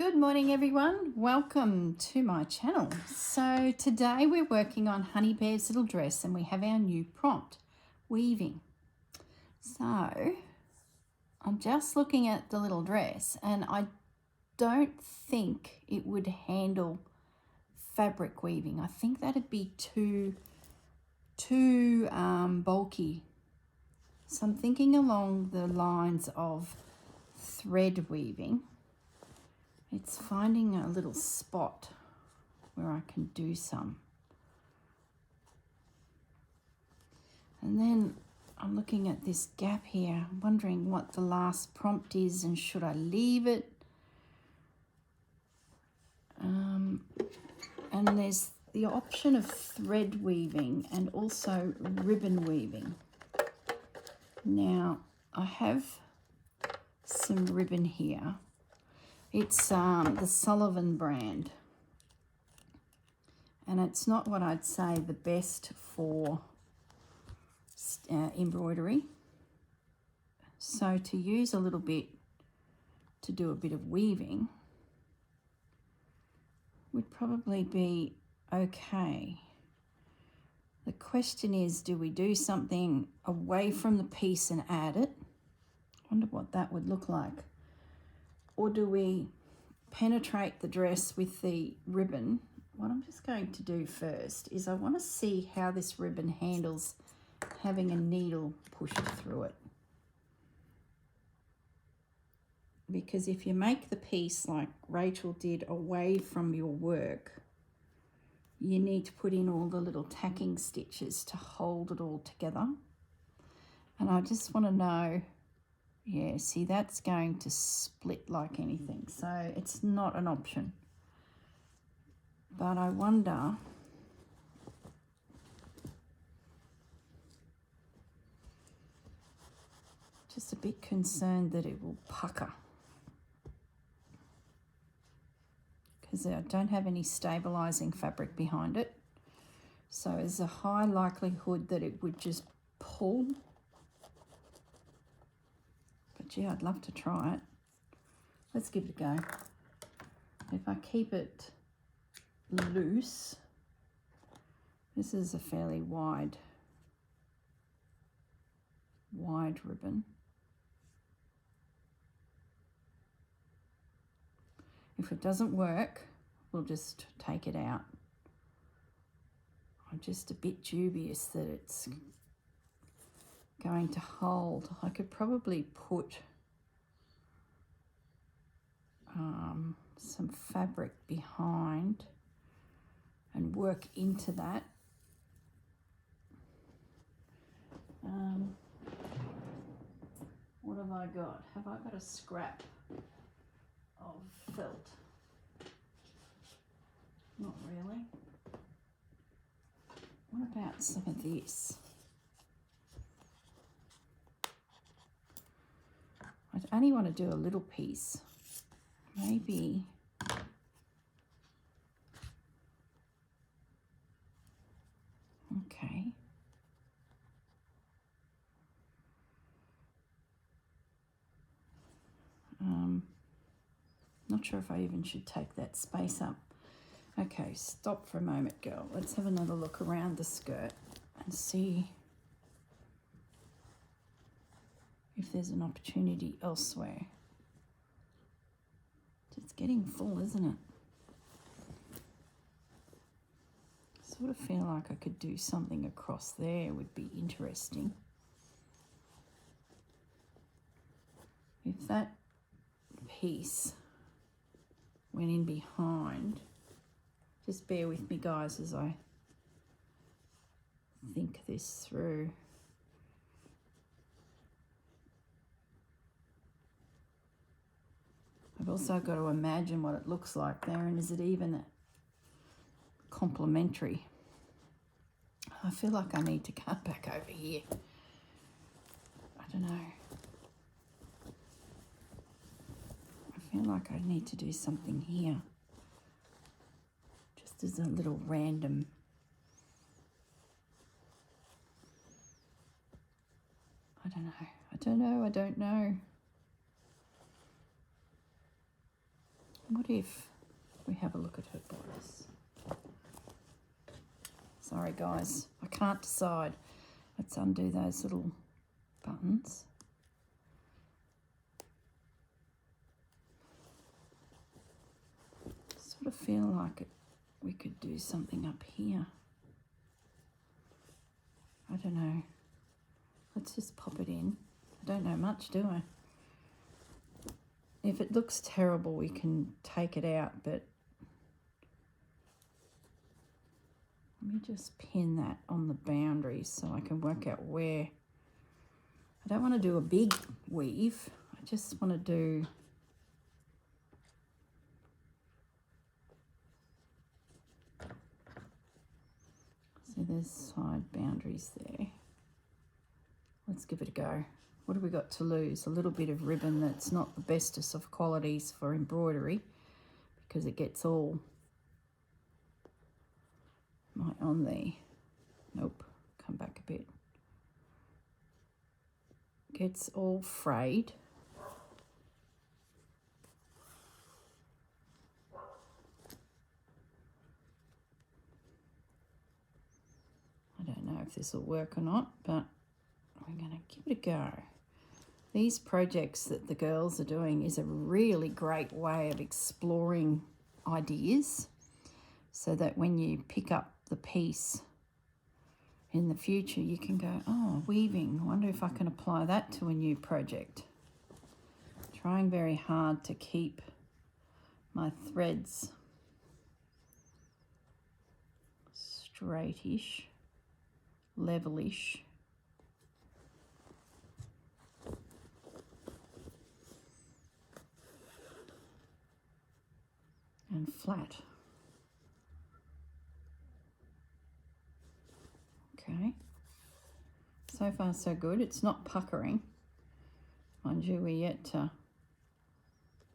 Good morning everyone, welcome to my channel. So today we're working on Honey Bear's little dress and we have our new prompt, weaving. So I'm just looking at the little dress and I don't think it would handle fabric weaving. I think that'd be too bulky. So I'm thinking along the lines of thread weaving. It's finding a little spot where I can do some. And then I'm looking at this gap here, wondering what the last prompt is and should I leave it? And there's the option of thread weaving and also ribbon weaving. Now, I have some ribbon here. It's the Sullivan brand, and it's not what I'd say the best for embroidery. So to use a little bit to do a bit of weaving would probably be okay. The question is, do we do something away from the piece and add it? I wonder what that would look like. Or do we penetrate the dress with the ribbon? What I'm just going to do first is I want to see how this ribbon handles having a needle pushed through it. Because if you make the piece like Rachel did away from your work, you need to put in all the little tacking stitches to hold it all together. And I just want to know, yeah, see, that's going to split like anything, so it's not an option. But I wonder, just a bit concerned that it will pucker, because I don't have any stabilizing fabric behind it. So there's a high likelihood that it would just pull. Gee, I'd love to try it. Let's give it a go. If I keep it loose, this is a fairly wide ribbon. If it doesn't work, we'll just take it out. I'm just a bit dubious that it's going to hold. I could probably put some fabric behind and work into that. What have I got? Have I got a scrap of felt? Not really. What about some of this? I only want to do a little piece, maybe. Okay. Not sure if I even should take that space up. Okay, stop for a moment, girl. Let's have another look around the skirt and see if there's an opportunity elsewhere. It's getting full, isn't it? I sort of feel like I could do something across there, would be interesting. If that piece went in behind, just bear with me guys as I think this through. I've also got to imagine what it looks like there, and is it even complementary? I feel like I need to cut back over here. I don't know. I feel like I need to do something here. Just as a little random. I don't know. I don't know. What if we have a look at her bodice? Sorry guys, I can't decide. Let's undo those little buttons. Sort of feel like we could do something up here. I don't know. Let's just pop it in. I don't know much, do I? If it looks terrible, we can take it out, but let me just pin that on the boundaries so I can work out where. I don't want to do a big weave. I just want to do so there's side boundaries there. Let's give it a go. What have we got to lose? A little bit of ribbon that's not the bestest of qualities for embroidery because it gets all on there. Nope, come back a bit. Gets all frayed. I don't know if this will work or not, but we're going to give it a go. These projects that the girls are doing is a really great way of exploring ideas so that when you pick up the piece in the future, you can go, oh, weaving. I wonder if I can apply that to a new project. Trying very hard to keep my threads straightish, levelish. And flat. Okay. So far so good. It's not puckering. Mind you, we're yet to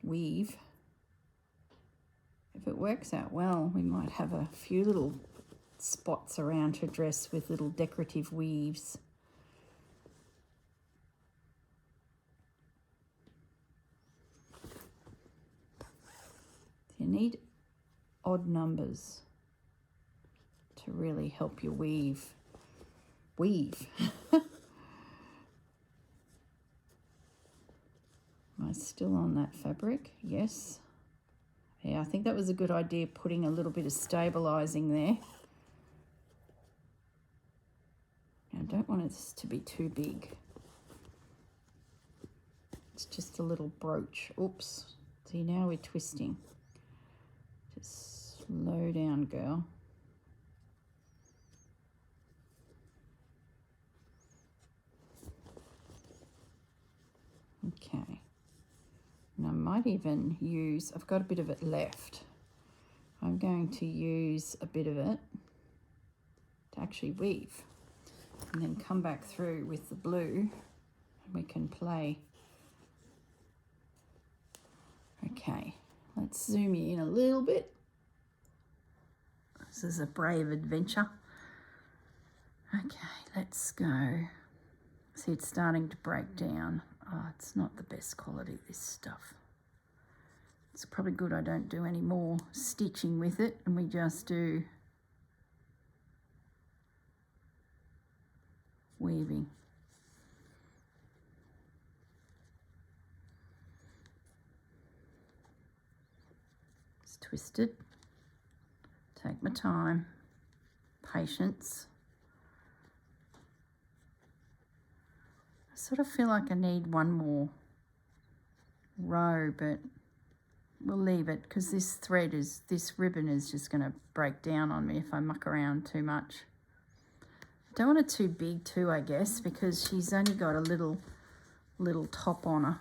weave. If it works out well, we might have a few little spots around her dress with little decorative weaves. You need odd numbers to really help you weave. Am I still on that fabric? Yes. Yeah, I think that was a good idea, putting a little bit of stabilising there. I don't want this to be too big. It's just a little brooch. Oops. See, now we're twisting. Just slow down, girl. Okay. And I might even use, I've got a bit of it left. I'm going to use a bit of it to actually weave and then come back through with the blue and we can play. Okay, let's zoom you in a little bit. This is a brave adventure. Okay, let's go. See, it's starting to break down. Oh, it's not the best quality, this stuff. It's probably good I don't do any more stitching with it and we just do weaving. It's twisted. Take my time. Patience. I sort of feel like I need one more row, but we'll leave it because this ribbon is just going to break down on me if I muck around too much. I don't want it too big too, I guess, because she's only got a little top on her.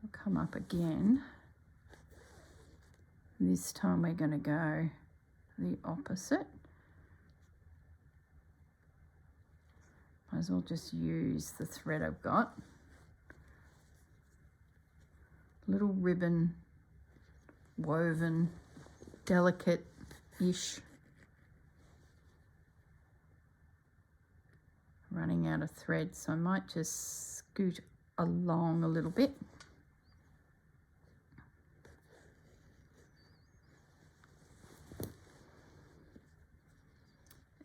I'll come up again. This time we're going to go the opposite. Might as well just use the thread I've got. Little ribbon, woven, delicate-ish. running out of thread, so I might just scoot along a little bit.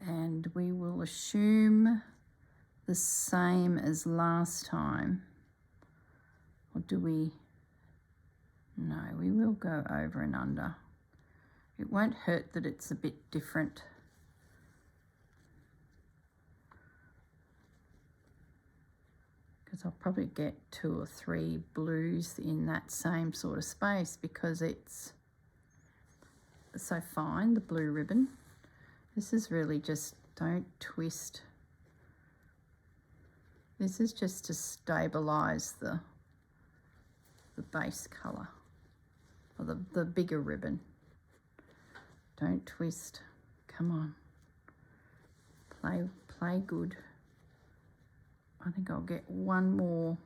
And we will assume the same as last time. Or do we? No, we will go over and under. It won't hurt that it's a bit different. Because I'll probably get 2 or 3 blues in that same sort of space because it's so fine, the blue ribbon. This is really just, don't twist. This is just to stabilize the base colour, or the bigger ribbon. Don't twist. Come on. Play good. I think I'll get one more.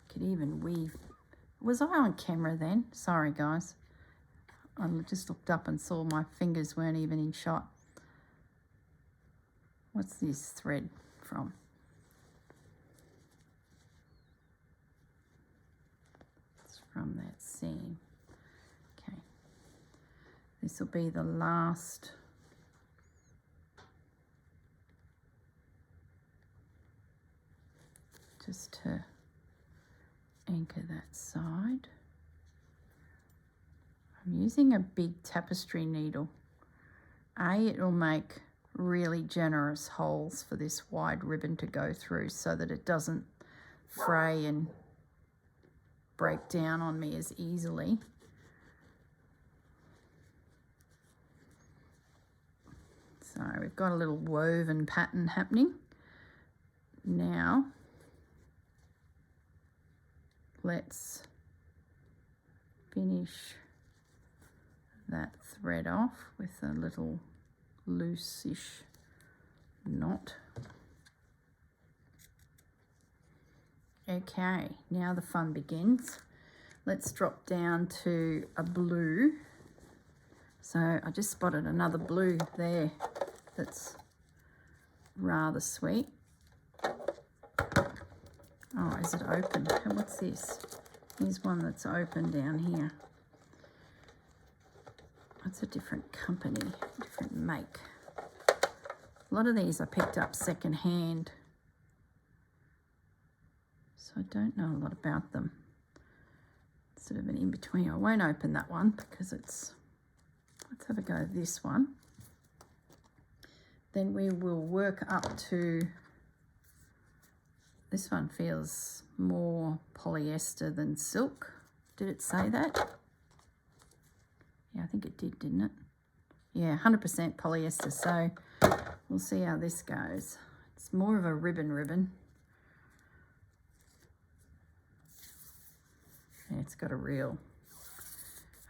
Could even weave. Was I on camera then? Sorry guys. I just looked up and saw my fingers weren't even in shot. What's this thread from? It's from that seam. Okay. This will be the last. Just to anchor that side. I'm using a big tapestry needle. It'll make really generous holes for this wide ribbon to go through so that it doesn't fray and break down on me as easily. So we've got a little woven pattern happening. Now let's finish that thread off with a little loose-ish knot. Okay, now the fun begins. Let's drop down to a blue. So I just spotted another blue there that's rather sweet. Oh, is it open? What's this? Here's one that's open down here. It's a different company, different make. A lot of these I picked up second hand, so I don't know a lot about them. It's sort of an in-between. I won't open that one because it's, let's have a go at this one. Then we will work up to, this one feels more polyester than silk. Did it say that? Yeah, I think it did, didn't it? Yeah, 100% polyester, so we'll see how this goes. It's more of a ribbon. Yeah, it's got a real,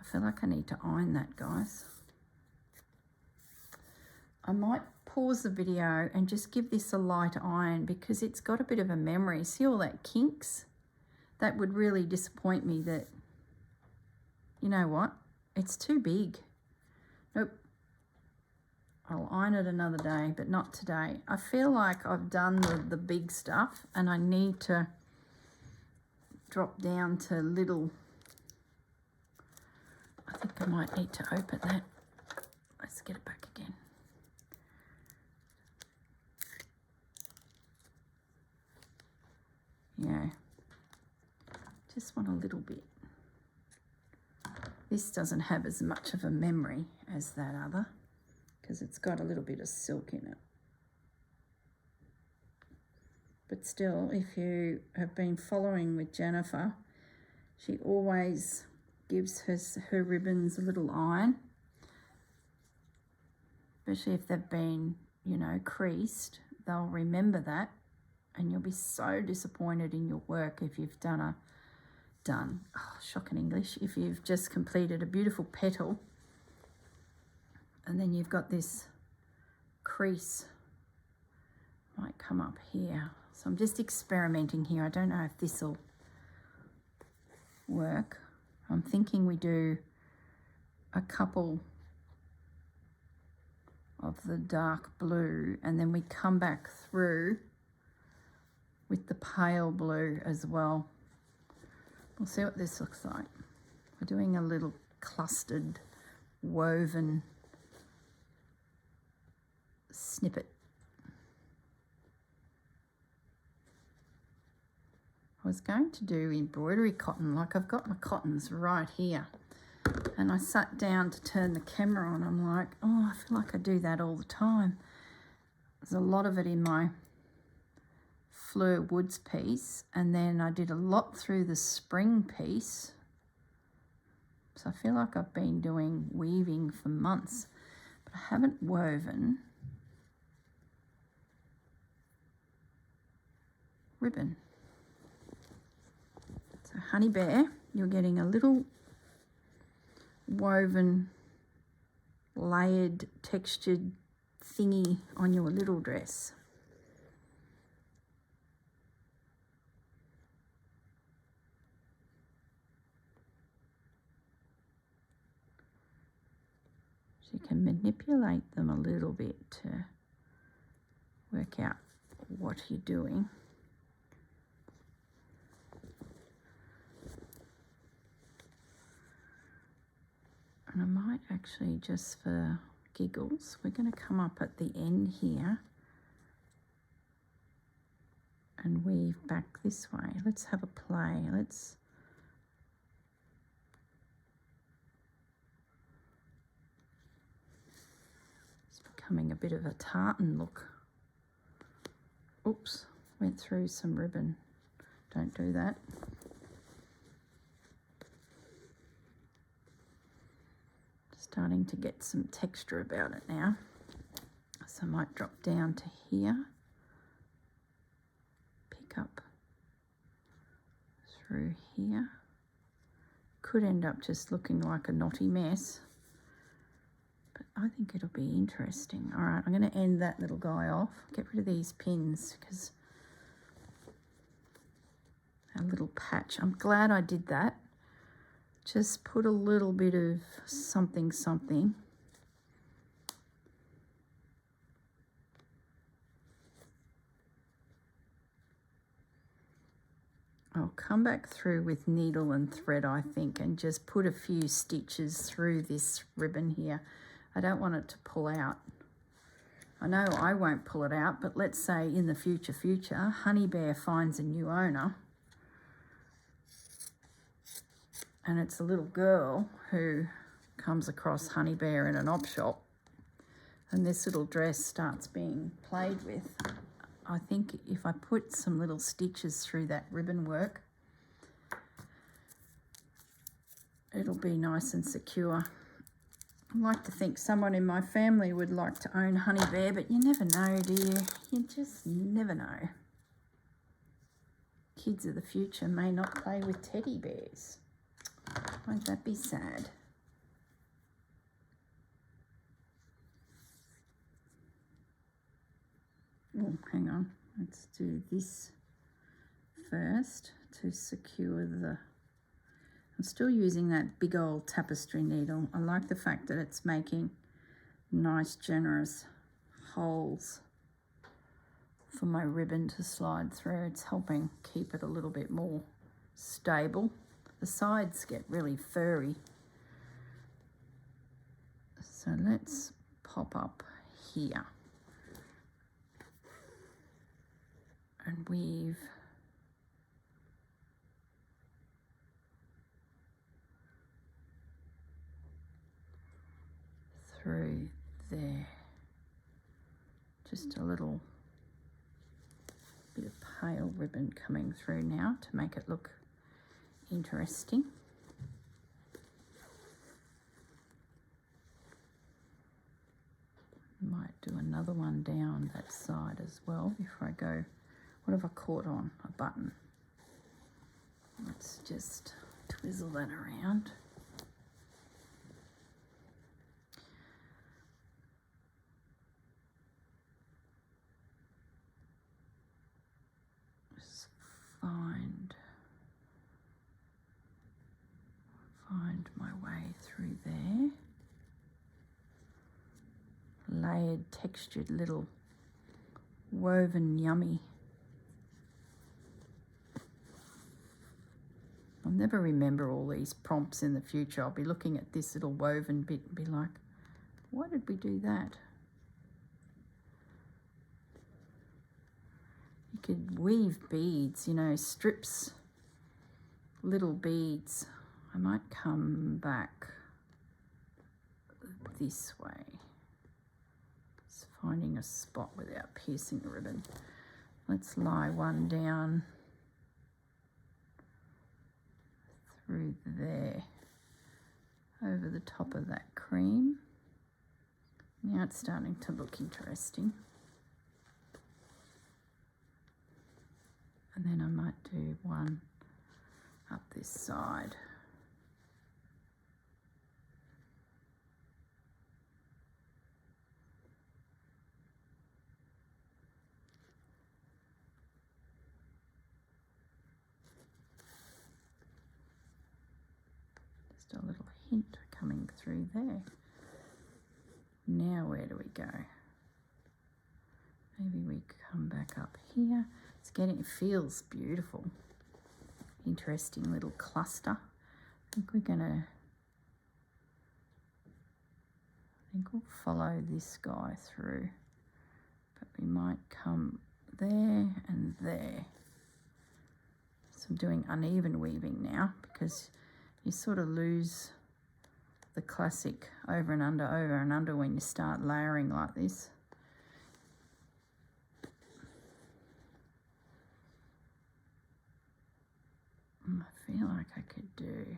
I feel like I need to iron that, guys. I might pause the video and just give this a light iron because it's got a bit of a memory. See all that kinks? That would really disappoint me that, you know what? It's too big. Nope. I'll iron it another day, but not today. I feel like I've done the big stuff and I need to drop down to little. I think I might need to open that. Let's get it back again. Yeah. Just want a little bit. This doesn't have as much of a memory as that other because it's got a little bit of silk in it. But still, if you have been following with Jennifer, she always gives her ribbons a little iron, especially if they've been, you know, creased. They'll remember that and you'll be so disappointed in your work if you've shocking English, if you've just completed a beautiful petal and then you've got this crease, might come up here. So I'm just experimenting here. I don't know if this will work. I'm thinking we do a couple of the dark blue, and then we come back through with the pale blue as well. We'll see what this looks like. We're doing a little clustered woven snippet. I was going to do embroidery cotton, like I've got my cottons right here, and I sat down to turn the camera on. I'm like, oh, I feel like I do that all the time. There's a lot of it in my Fleur Woods piece, and then I did a lot through the spring piece. So I feel like I've been doing weaving for months, but I haven't woven ribbon. So Honey Bear, you're getting a little woven, layered, textured thingy on your little dress. So you can manipulate them a little bit to work out what you're doing. And I might actually, just for giggles, we're going to come up at the end here and weave back this way. Let's have a play. It's becoming a bit of a tartan look. Oops, went through some ribbon. Don't do that. Starting to get some texture about it now. So I might drop down to here, pick up through here. Could end up just looking like a knotty mess, but I think it'll be interesting. All right, I'm going to end that little guy off. Get rid of these pins because a little patch. I'm glad I did that. Just put a little bit of something, something. I'll come back through with needle and thread, I think, and just put a few stitches through this ribbon here. I don't want it to pull out. I know I won't pull it out, but let's say in the future, Honey Bear finds a new owner, and it's a little girl who comes across Honey Bear in an op shop, and this little dress starts being played with. I think if I put some little stitches through that ribbon work, it'll be nice and secure. I like to think someone in my family would like to own Honey Bear, but you never know, do you? You just never know. Kids of the future may not play with teddy bears. Won't that be sad? Oh, hang on. Let's do this first to secure the... I'm still using that big old tapestry needle. I like the fact that it's making nice, generous holes for my ribbon to slide through. It's helping keep it a little bit more stable. The sides get really furry. So let's pop up here and weave through there. Just a little bit of pale ribbon coming through now to make it look interesting. Might do another one down that side as well before I go. What have I caught on? A button. Let's just twizzle that around. Just find my way through there. layered, textured little woven yummy. I'll never remember all these prompts in the future. I'll be looking at this little woven bit and be like, why did we do that? You could weave beads, you know, strips, little beads. I might come back this way. Just finding a spot without piercing the ribbon. Let's lie one down through there, over the top of that cream. Now it's starting to look interesting. And then I might do one up this side. Just a little hint coming through there. Now where do we go? Maybe we come back up here. It feels beautiful. Interesting little cluster. I think we'll follow this guy through, but we might come there and there. So I'm doing uneven weaving now because you sort of lose the classic over and under when you start layering like this. I feel like I could do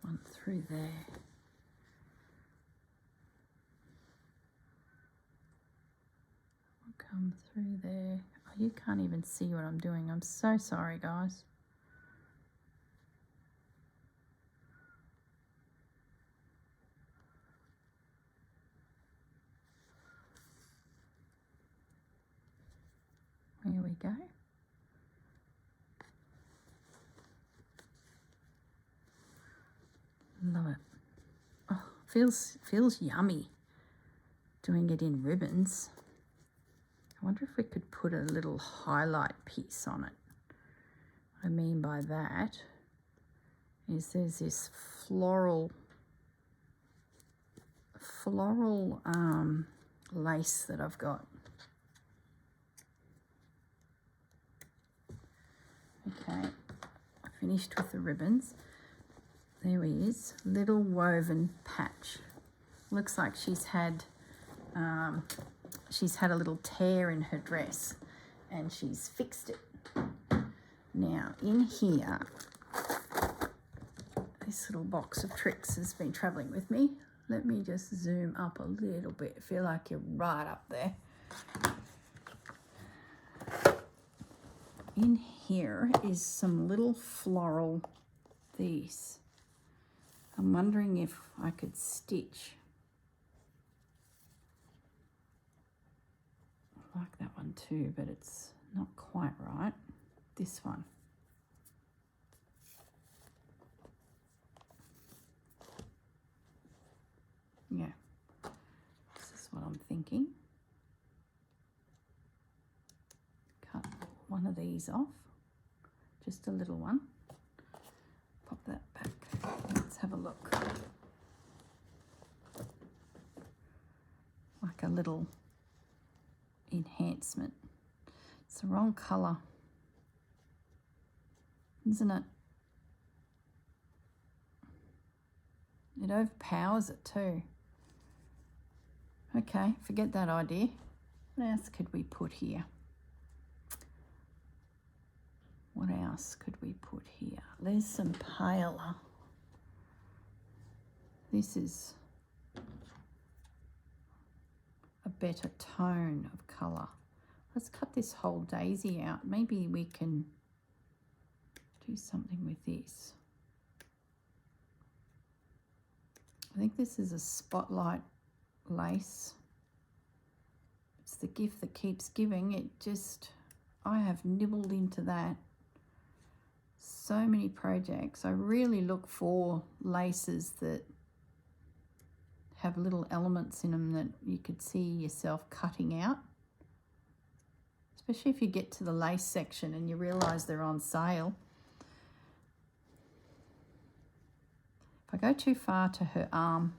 one through there. We'll come through there. Oh, you can't even see what I'm doing. I'm so sorry, guys. Here we go. Love it. Oh, feels yummy doing it in ribbons. I wonder if we could put a little highlight piece on it. What I mean by that is there's this floral lace that I've got. Okay, I finished with the ribbons. There he is, little woven patch. Looks like she's had a little tear in her dress and she's fixed it. Now in here, this little box of tricks has been traveling with me. Let me just zoom up a little bit. I feel like you're right up there. In here is some little floral these. I'm wondering if I could stitch. I like that one too, but it's not quite right. This one. Yeah, this is what I'm thinking. Cut one of these off, just a little one. Pop that back. Let's have a look. Like a little enhancement. It's the wrong colour, isn't it? It overpowers it too. Okay, forget that idea. What else could we put here? What else could we put here? There's some paler. This is a better tone of colour. Let's cut this whole daisy out. Maybe we can do something with this. I think this is a spotlight lace. It's the gift that keeps giving. I have nibbled into that So many projects. I really look for laces that have little elements in them that you could see yourself cutting out. Especially if you get to the lace section and you realise they're on sale. If I go too far to her arm,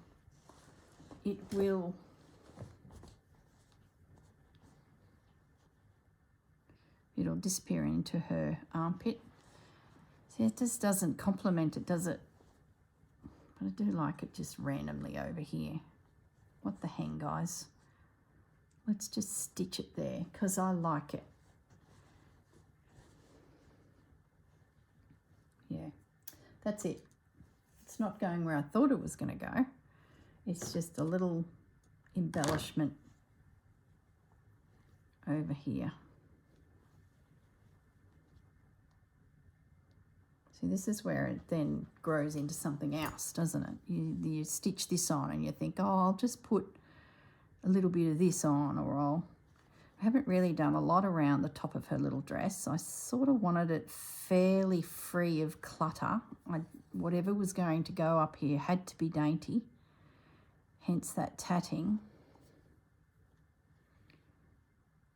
it'll disappear into her armpit. See, it just doesn't complement it, does it? But I do like it just randomly over here. What the hang, guys? Let's just stitch it there because I like it. Yeah, that's it. It's not going where I thought it was going to go. It's just a little embellishment over here. See, this is where it then grows into something else, doesn't it? You stitch this on and you think, oh, I'll just put a little bit of this on, or I haven't really done a lot around the top of her little dress. I sort of wanted it fairly free of clutter. Whatever was going to go up here had to be dainty, hence that tatting.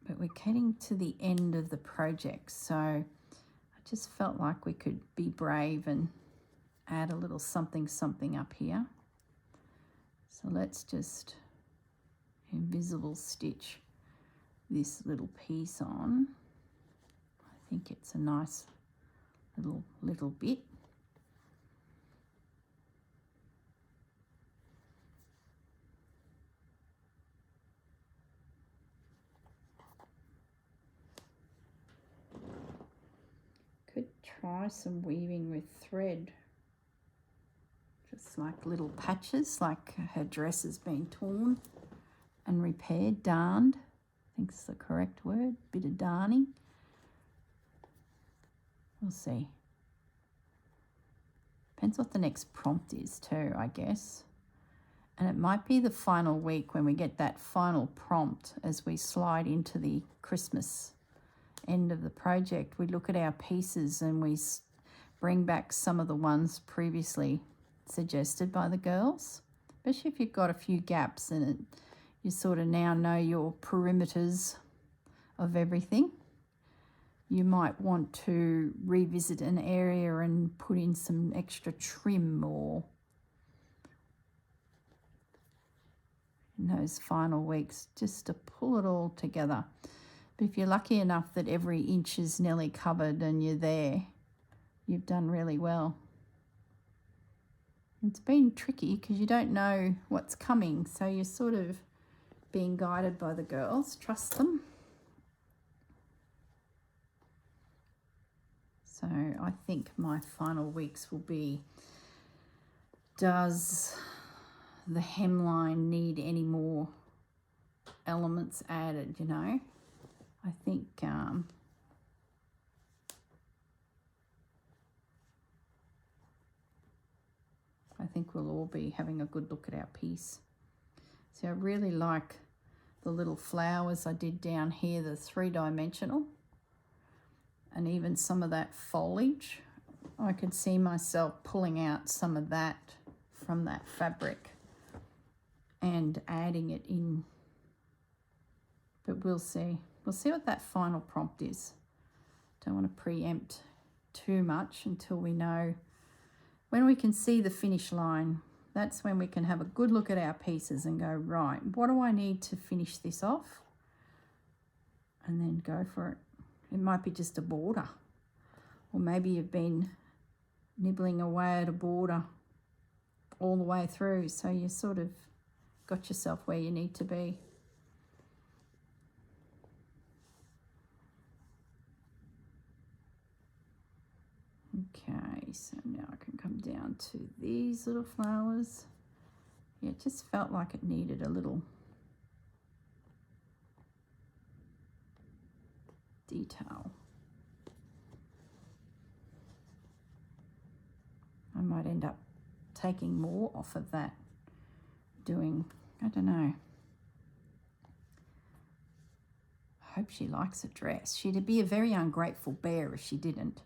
But we're getting to the end of the project, so I just felt like we could be brave and add a little something up here. So let's just invisible stitch this little piece on. I think it's a nice little bit. Could try some weaving with thread, just like little patches, like her dress has been torn and repaired, darned, I think it's the correct word, bit of darning. We'll see. Depends what the next prompt is too, I guess. And it might be the final week when we get that final prompt as we slide into the Christmas end of the project. We look at our pieces and we bring back some of the ones previously suggested by the girls, especially if you've got a few gaps in it. You sort of now know your perimeters of everything. You might want to revisit an area and put in some extra trim or in those final weeks just to pull it all together. But if you're lucky enough that every inch is nearly covered and you're there, you've done really well. It's been tricky because you don't know what's coming, so you're sort of being guided by the girls. Trust them. So I think my final weeks will be, does the hemline need any more elements added, you know? I think we'll all be having a good look at our piece. So I really like the little flowers I did down here, the 3-dimensional, and even some of that foliage. I could see myself pulling out some of that from that fabric and adding it in. But we'll see. We'll see what that final prompt is. Don't want to preempt too much until we know. When we can see the finish line, that's when we can have a good look at our pieces and go, right, what do I need to finish this off? And then go for it. It might be just a border. Or maybe you've been nibbling away at a border all the way through, so you sort of got yourself where you need to be. Okay, so now I can come down to these little flowers. Yeah, it just felt like it needed a little detail. I might end up taking more off of that, doing, I don't know. I hope she likes a dress. She'd be a very ungrateful bear if she didn't.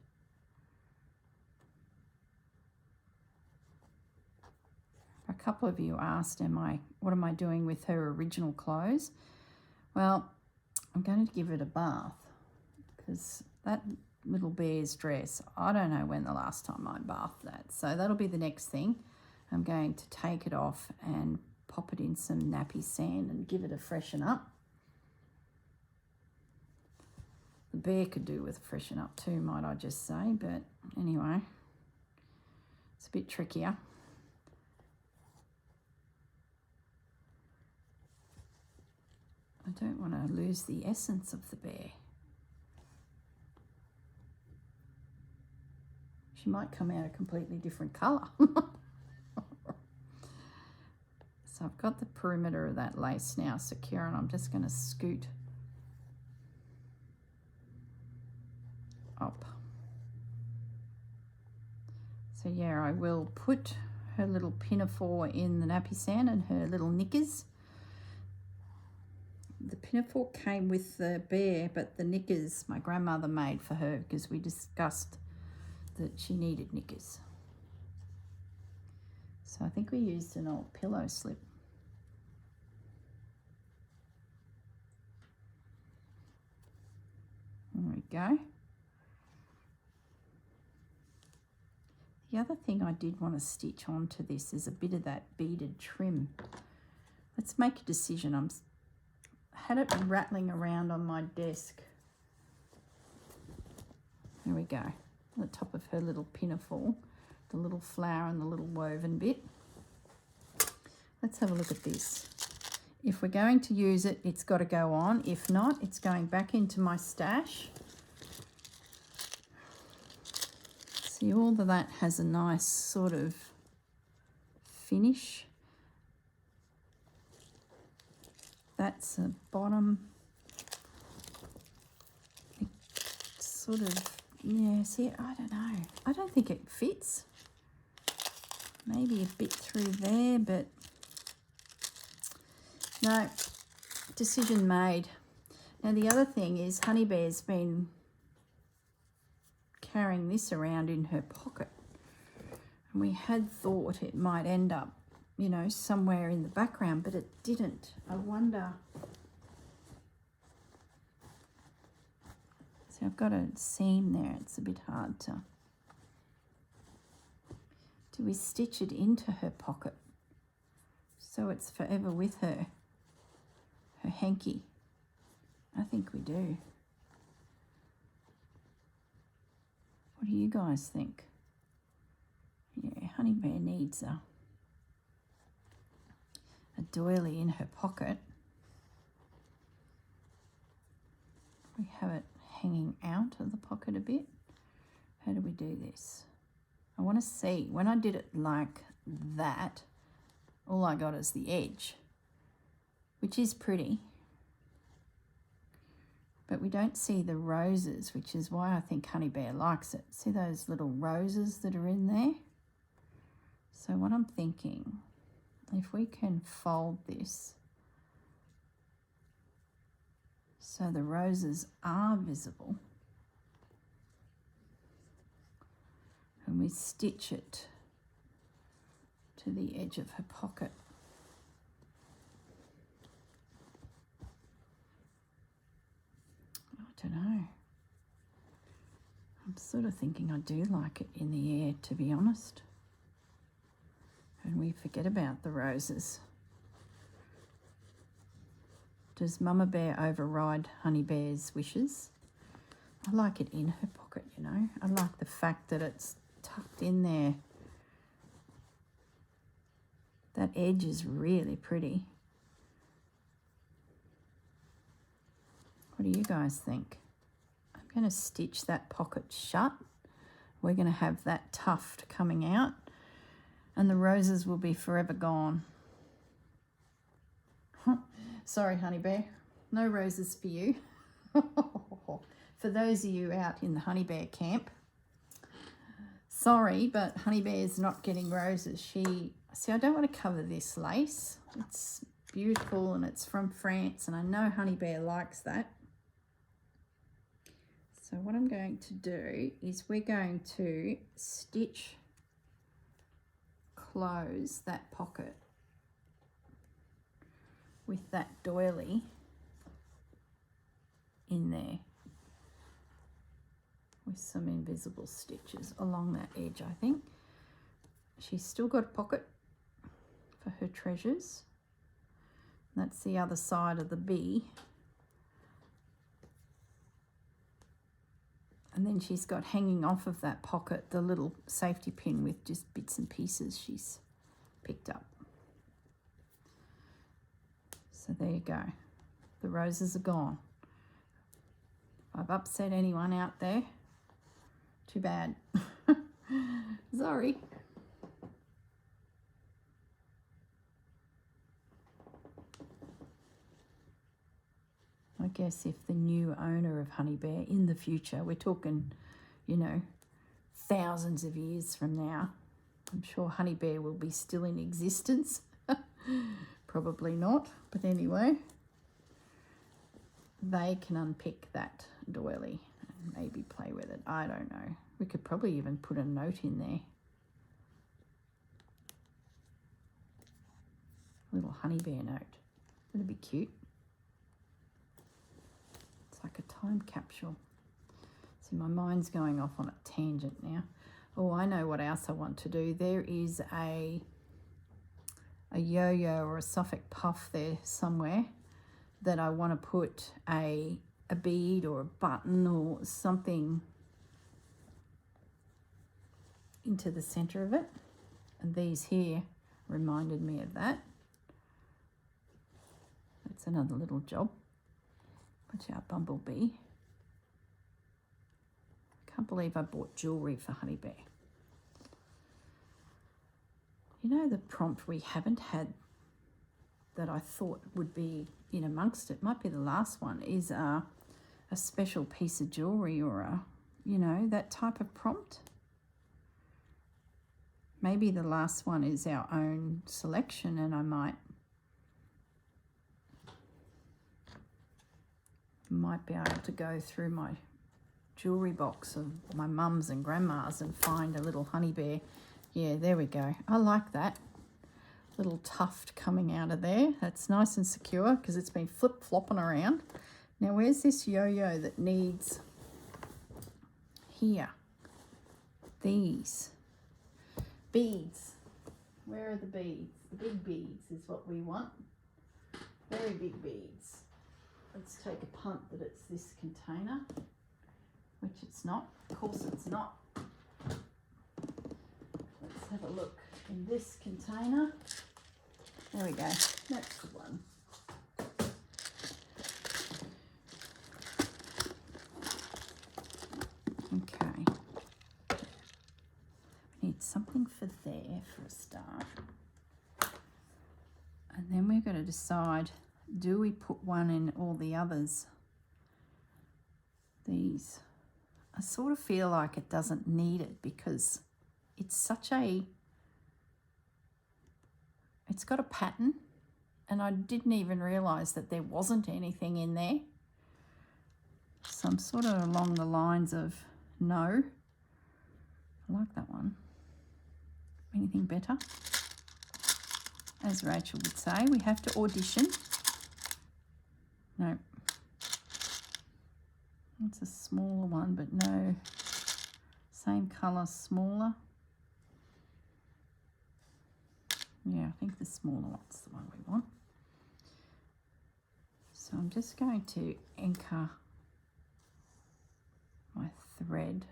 couple of you asked, what am I doing with her original clothes? Well, I'm going to give it a bath, because that little bear's dress, I don't know when the last time I bathed that. So that'll be the next thing. I'm going to take it off and pop it in some nappy sand and give it a freshen up. The bear could do with a freshen up too, might I just say, but anyway, it's a bit trickier. I don't want to lose the essence of the bear. She might come out a completely different colour. So I've got the perimeter of that lace now secure, and I'm just going to scoot up. So yeah, I will put her little pinafore in the nappy sand and her little knickers. The pinafore came with the bear, but the knickers my grandmother made for her, because we discussed that she needed knickers. So I think we used an old pillow slip. There we go. The other thing I did want to stitch onto this is a bit of that beaded trim. Let's make a decision. Had it rattling around on my desk. There we go. The top of her little pinafore, the little flower and the little woven bit. Let's have a look at this. If we're going to use it, it's got to go on. If not, it's going back into my stash. See, all of that has a nice sort of finish. That's a bottom. It's sort of, yeah, see, I don't know. I don't think it fits. Maybe a bit through there, but no, decision made. Now the other thing is Honey Bear's been carrying this around in her pocket. And we had thought it might end up, you know, somewhere in the background, but it didn't. I wonder. See, I've got a seam there. It's a bit hard to. Do we stitch it into her pocket so it's forever with her? Her hanky. I think we do. What do you guys think? Yeah, Honey Bear needs a doily in her pocket. We have it hanging out of the pocket a bit. How do we do this? I want to see. When I did it like that, all I got is the edge, which is pretty. But we don't see the roses, which is why I think Honey Bear likes it. See those little roses that are in there? So what I'm thinking, if we can fold this so the roses are visible, and we stitch it to the edge of her pocket. I don't know. I'm sort of thinking I do like it in the air, to be honest. And we forget about the roses. Does Mama Bear override Honey Bear's wishes? I like it in her pocket, you know. I like the fact that it's tucked in there. That edge is really pretty. What do you guys think? I'm going to stitch that pocket shut. We're going to have that tuft coming out, and the roses will be forever gone. Sorry, Honey Bear, no roses for you. For those of you out in the Honey Bear camp, sorry, but Honey Bear is not getting roses. See, I don't want to cover this lace. It's beautiful and it's from France, and I know Honey Bear likes that. So what I'm going to do is we're going to stitch close that pocket with that doily in there with some invisible stitches along that edge. I think she's still got a pocket for her treasures. That's the other side of the bee. And then she's got hanging off of that pocket the little safety pin with just bits and pieces she's picked up. So there you go. The roses are gone. If I've upset anyone out there, too bad. Sorry. I guess if the new owner of Honey Bear in the future, we're talking, you know, thousands of years from now, I'm sure Honey Bear will be still in existence. Probably not, but anyway, they can unpick that doily and maybe play with it. I don't know. We could probably even put a note in there. A little Honey Bear note. That'd be cute. It's like a time capsule. See, my mind's going off on a tangent now. Oh, I know what else I want to do. There is a yo-yo or a Suffolk puff there somewhere that I want to put a bead or a button or something into the center of it. And these here reminded me of that. That's another little job. Watch out, bumblebee. Can't believe I bought jewellery for Honey Bear. You know, the prompt we haven't had that I thought would be in amongst it, might be the last one, is a special piece of jewellery or a, you know, that type of prompt. Maybe the last one is our own selection, and I might be able to go through my jewellery box of my mum's and grandma's and find a little Honey Bear. Yeah, there we go. I like that. Little tuft coming out of there. That's nice and secure because it's been flip-flopping around. Now, where's this yo-yo that needs here? These beads. Where are the beads? The big beads is what we want. Very big beads. Let's take a punt that it's this container, which it's not. Of course it's not. Let's have a look in this container. There we go. That's the one. Okay. We need something for there for a start. And then we've got to decide, do we put one in all the others? These. I sort of feel like it doesn't need it because it's such a, it's got a pattern, and I didn't even realise that there wasn't anything in there. So I'm sort of along the lines of no. I like that one. Anything better? As Rachel would say, we have to audition. No. It's a smaller one, but no. Same colour, smaller. Yeah, I think the smaller one's the one we want. So I'm just going to anchor my thread.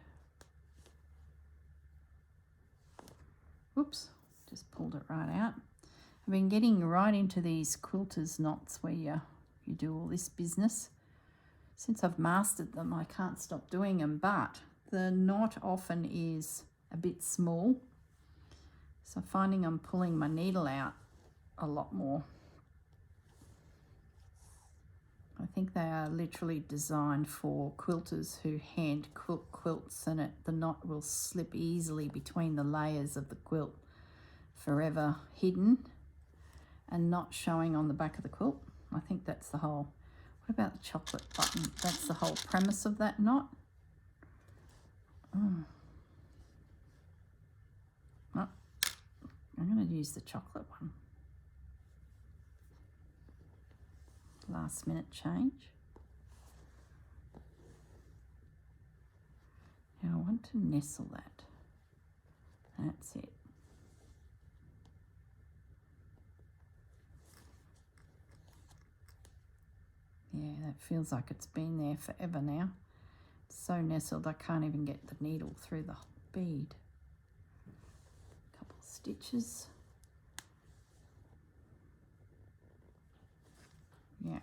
Oops, just pulled it right out. I've been getting right into these quilters knots where you do all this business. Since I've mastered them, I can't stop doing them, but the knot often is a bit small. So I'm finding I'm pulling my needle out a lot more. I think they are literally designed for quilters who hand quilt quilts, and the knot will slip easily between the layers of the quilt, forever hidden and not showing on the back of the quilt. I think that's the whole, what about the chocolate button? That's the whole premise of that knot. Oh. Well, I'm going use the chocolate one. Last minute change. Now I want to nestle that. That's it. Yeah, that feels like it's been there forever now. It's so nestled I can't even get the needle through the bead. Couple of stitches. Yeah.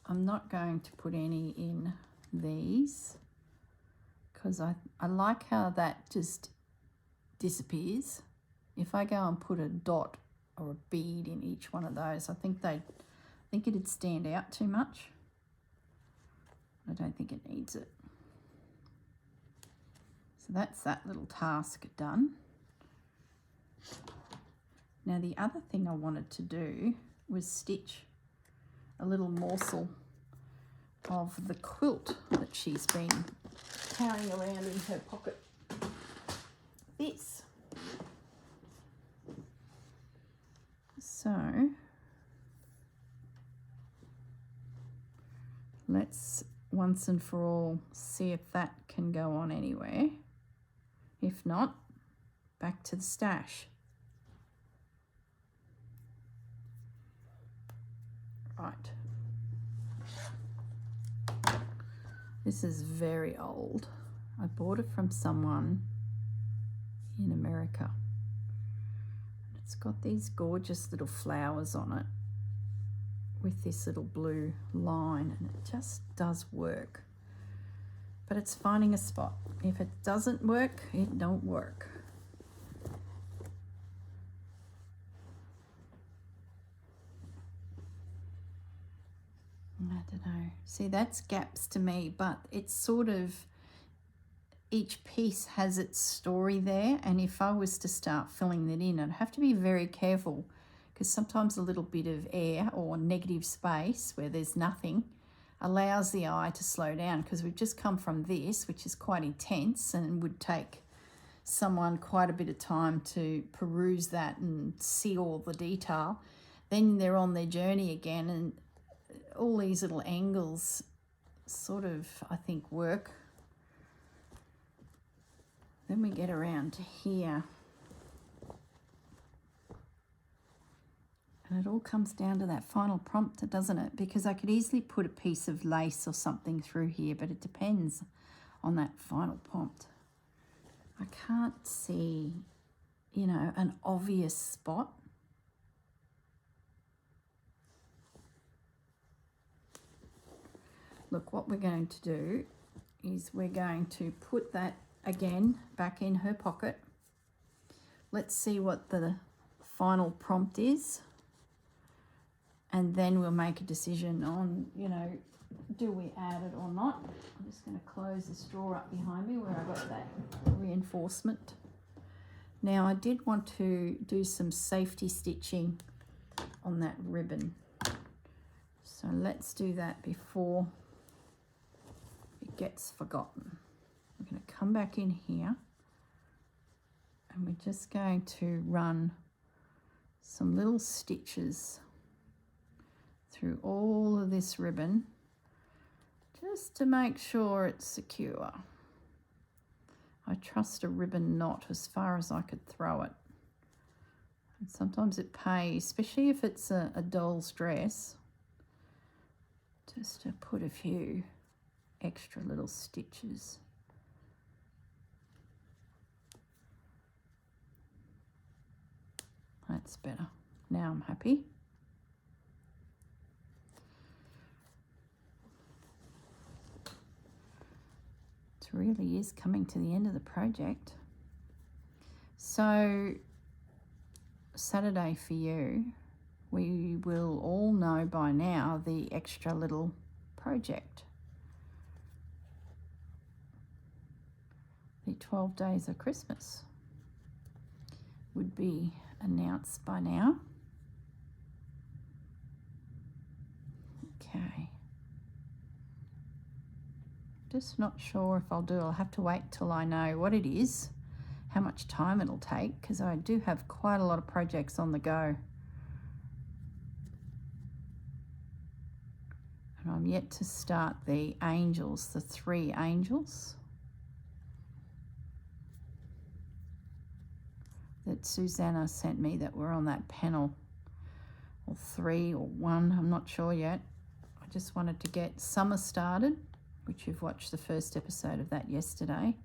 I'm not going to put any in these because I like how that just disappears. If I go and put a dot or a bead in each one of those, I think it'd stand out too much. I don't think it needs it. So that's that little task done. Now the other thing I wanted to do was stitch a little morsel of the quilt that she's been carrying around in her pocket. This. So let's once and for all see if that can go on anywhere. If not, back to the stash. Right. This is very old. I bought it from someone in America. It's got these gorgeous little flowers on it with this little blue line, and it just does work. But it's finding a spot. If it doesn't work, it don't work. I don't know. See, that's gaps to me, but it's sort of, each piece has its story there, and if I was to start filling that in, I'd have to be very careful because sometimes a little bit of air or negative space where there's nothing allows the eye to slow down, because we've just come from this, which is quite intense and would take someone quite a bit of time to peruse that and see all the detail. Then they're on their journey again, and all these little angles sort of, I think, work. Then we get around to here. And it all comes down to that final prompt, doesn't it? Because I could easily put a piece of lace or something through here, but it depends on that final prompt. I can't see, you know, an obvious spot. Look, what we're going to do is we're going to put that again back in her pocket. Let's see what the final prompt is, and then we'll make a decision on, you know, do we add it or not. I'm just going to close this drawer up behind me where I got that reinforcement. Now I did want to do some safety stitching on that ribbon, so let's do that before it gets forgotten. We're going to come back in here and we're just going to run some little stitches through all of this ribbon just to make sure it's secure. I trust a ribbon knot as far as I could throw it. And sometimes it pays, especially if it's a doll's dress, just to put a few extra little stitches. That's better. Now I'm happy. It really is coming to the end of the project. So Saturday for you, we will all know by now the extra little project. The 12 days of Christmas would be announced by now. Okay. Just not sure if I'll do it. I'll have to wait till I know what it is how much time it'll take, because I do have quite a lot of projects on the go. And I'm yet to start the angels, the 3 angels that Susanna sent me that were on that panel, or 3 or 1, I'm not sure yet. I just wanted to get summer started, which you've watched the first episode of that yesterday,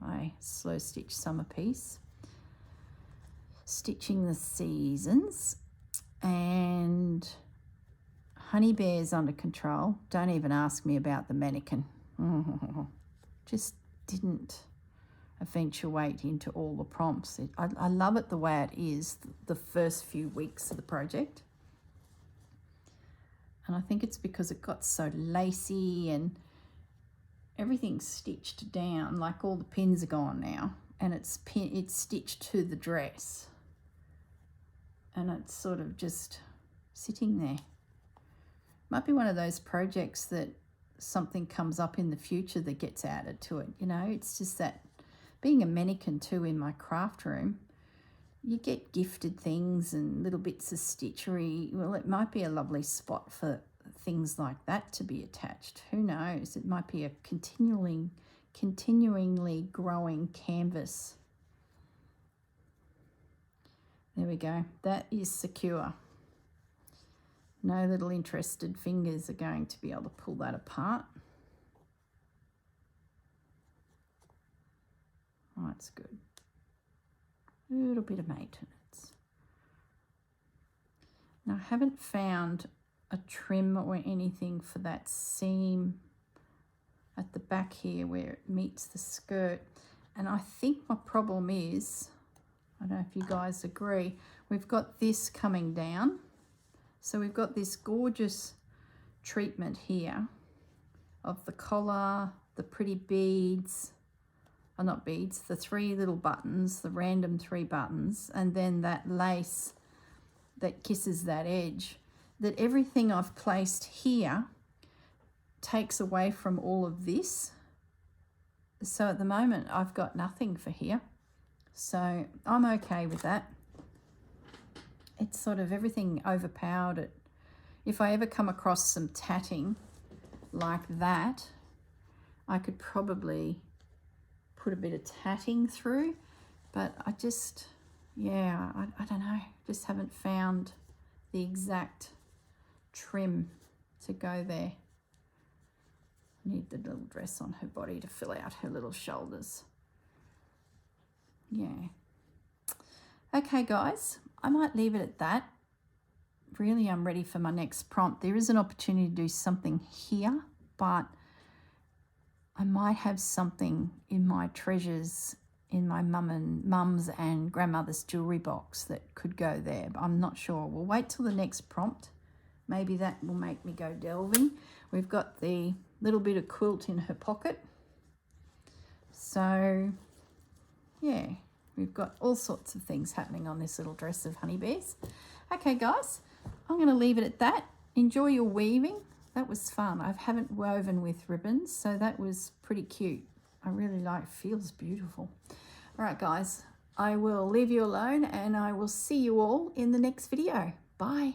my slow stitch summer piece. Stitching the seasons, and honey bears under control. Don't even ask me about the mannequin. Just didn't eventuate into all the prompts. I love it the way it is the first few weeks of the project. And I think it's because it got so lacy and everything's stitched down, like all the pins are gone now, and it's stitched to the dress. And it's sort of just sitting there. Might be one of those projects that something comes up in the future that gets added to it. You know, it's just that being a mannequin too in my craft room, you get gifted things and little bits of stitchery. Well, it might be a lovely spot for things like that to be attached. Who knows? It might be a continuingly growing canvas. There we go. That is secure. No little interested fingers are going to be able to pull that apart. Oh, that's good. A little bit of maintenance. Now, I haven't found a trim or anything for that seam at the back here where it meets the skirt. And I think my problem is, I don't know if you guys agree, we've got this coming down. So we've got this gorgeous treatment here of the collar, the pretty beads, not beads, the 3 little buttons, the random 3 buttons, and then that lace that kisses that edge, that everything I've placed here takes away from all of this. So at the moment I've got nothing for here. So I'm okay with that. It's sort of everything overpowered it. If I ever come across some tatting like that, I could probably put a bit of tatting through, but I just, yeah, I don't know, just haven't found the exact trim to go there. I need the little dress on her body to fill out her little shoulders. Yeah. Okay, guys, I might leave it at that. Really, I'm ready for my next prompt. There is an opportunity to do something here, but I might have something in my treasures in my mum's and grandmother's jewellery box that could go there, but I'm not sure. We'll wait till the next prompt. Maybe that will make me go delving. We've got the little bit of quilt in her pocket. So, yeah, we've got all sorts of things happening on this little dress of honey bears. Okay, guys, I'm going to leave it at that. Enjoy your weaving. That was fun. I haven't woven with ribbons, so that was pretty cute. I really like it. Feels beautiful. All right, guys, I will leave you alone and I will see you all in the next video. Bye.